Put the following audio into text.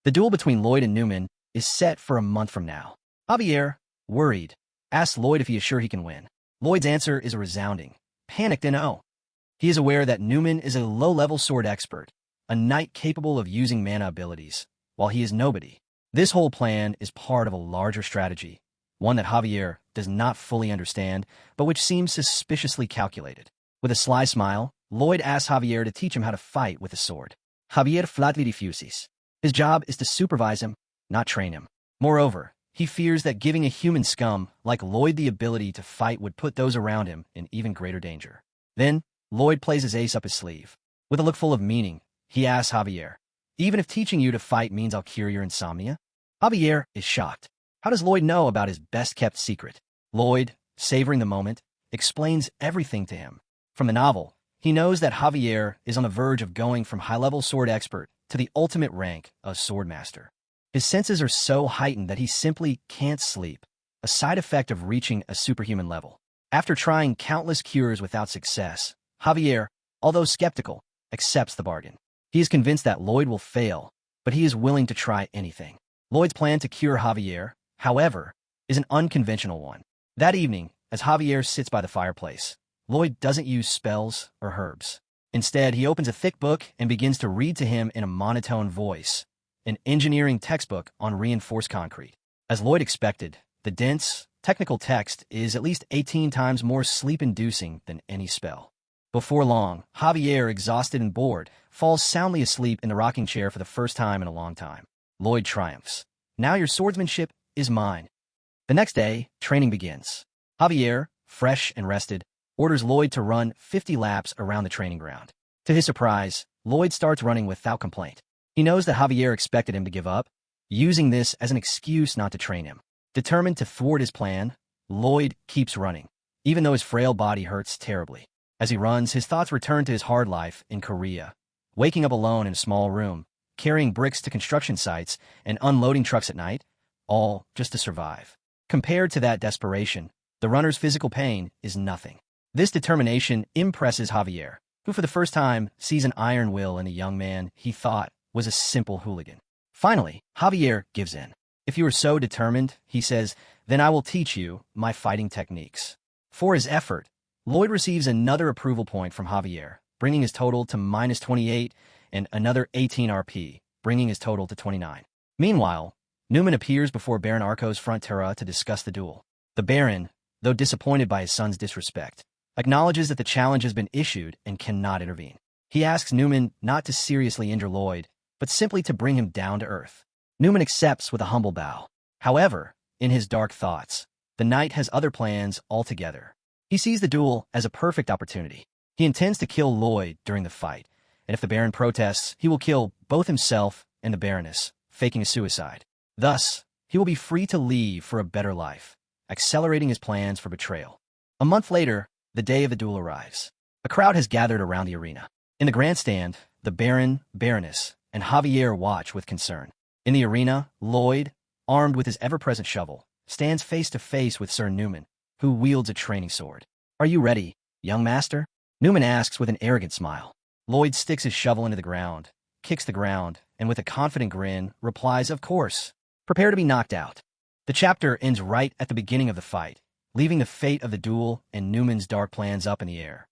The duel between Lloyd and Newman is set for a month from now. Javier, worried, asks Lloyd if he is sure he can win. Lloyd's answer is a resounding, panicked no. He is aware that Newman is a low-level sword expert, a knight capable of using mana abilities, while he is nobody. This whole plan is part of a larger strategy, one that Javier does not fully understand, but which seems suspiciously calculated. With a sly smile, Lloyd asks Javier to teach him how to fight with a sword. Javier flatly refuses. His job is to supervise him, not train him. Moreover, he fears that giving a human scum like Lloyd the ability to fight would put those around him in even greater danger. Then, Lloyd plays his ace up his sleeve. With a look full of meaning, he asks Javier, "Even if teaching you to fight means I'll cure your insomnia?" Javier is shocked. How does Lloyd know about his best-kept secret? Lloyd, savoring the moment, explains everything to him. From the novel, he knows that Javier is on the verge of going from high-level sword expert to the ultimate rank of swordmaster. His senses are so heightened that he simply can't sleep, a side effect of reaching a superhuman level. After trying countless cures without success, Javier, although skeptical, accepts the bargain. He is convinced that Lloyd will fail, but he is willing to try anything. Lloyd's plan to cure Javier, however, is an unconventional one. That evening, as Javier sits by the fireplace, Lloyd doesn't use spells or herbs. Instead, he opens a thick book and begins to read to him in a monotone voice, an engineering textbook on reinforced concrete. As Lloyd expected, the dense, technical text is at least 18 times more sleep-inducing than any spell. Before long, Javier, exhausted and bored, falls soundly asleep in the rocking chair for the first time in a long time. Lloyd triumphs. "Now your swordsmanship is mine." The next day, training begins. Javier, fresh and rested, orders Lloyd to run 50 laps around the training ground. To his surprise, Lloyd starts running without complaint. He knows that Javier expected him to give up, using this as an excuse not to train him. Determined to thwart his plan, Lloyd keeps running, even though his frail body hurts terribly. As he runs, his thoughts return to his hard life in Korea, waking up alone in a small room, carrying bricks to construction sites, and unloading trucks at night, all just to survive. Compared to that desperation, the runner's physical pain is nothing. This determination impresses Javier, who for the first time sees an iron will in a young man he thought was a simple hooligan. Finally, Javier gives in. "If you are so determined," he says, "then I will teach you my fighting techniques." For his effort, Lloyd receives another approval point from Javier, bringing his total to -28, and another 18 RP, bringing his total to 29. Meanwhile, Newman appears before Baron LloydFrontera to discuss the duel. The Baron, though disappointed by his son's disrespect, acknowledges that the challenge has been issued and cannot intervene. He asks Newman not to seriously injure Lloyd, but simply to bring him down to earth. Newman accepts with a humble bow. However, in his dark thoughts, the knight has other plans altogether. He sees the duel as a perfect opportunity. He intends to kill Lloyd during the fight, and if the Baron protests, he will kill both himself and the Baroness, faking a suicide. Thus, he will be free to leave for a better life, accelerating his plans for betrayal. A month later, the day of the duel arrives. A crowd has gathered around the arena. In the grandstand, the Baron, Baroness, and Javier watch with concern. In the arena, Lloyd, armed with his ever-present shovel, stands face-to-face with Sir Newman, who wields a training sword. "Are you ready, young master?" Newman asks with an arrogant smile. Lloyd sticks his shovel into the ground, kicks the ground, and with a confident grin, replies, "Of course. Prepare to be knocked out." The chapter ends right at the beginning of the fight, leaving the fate of the duel and Newman's dark plans up in the air.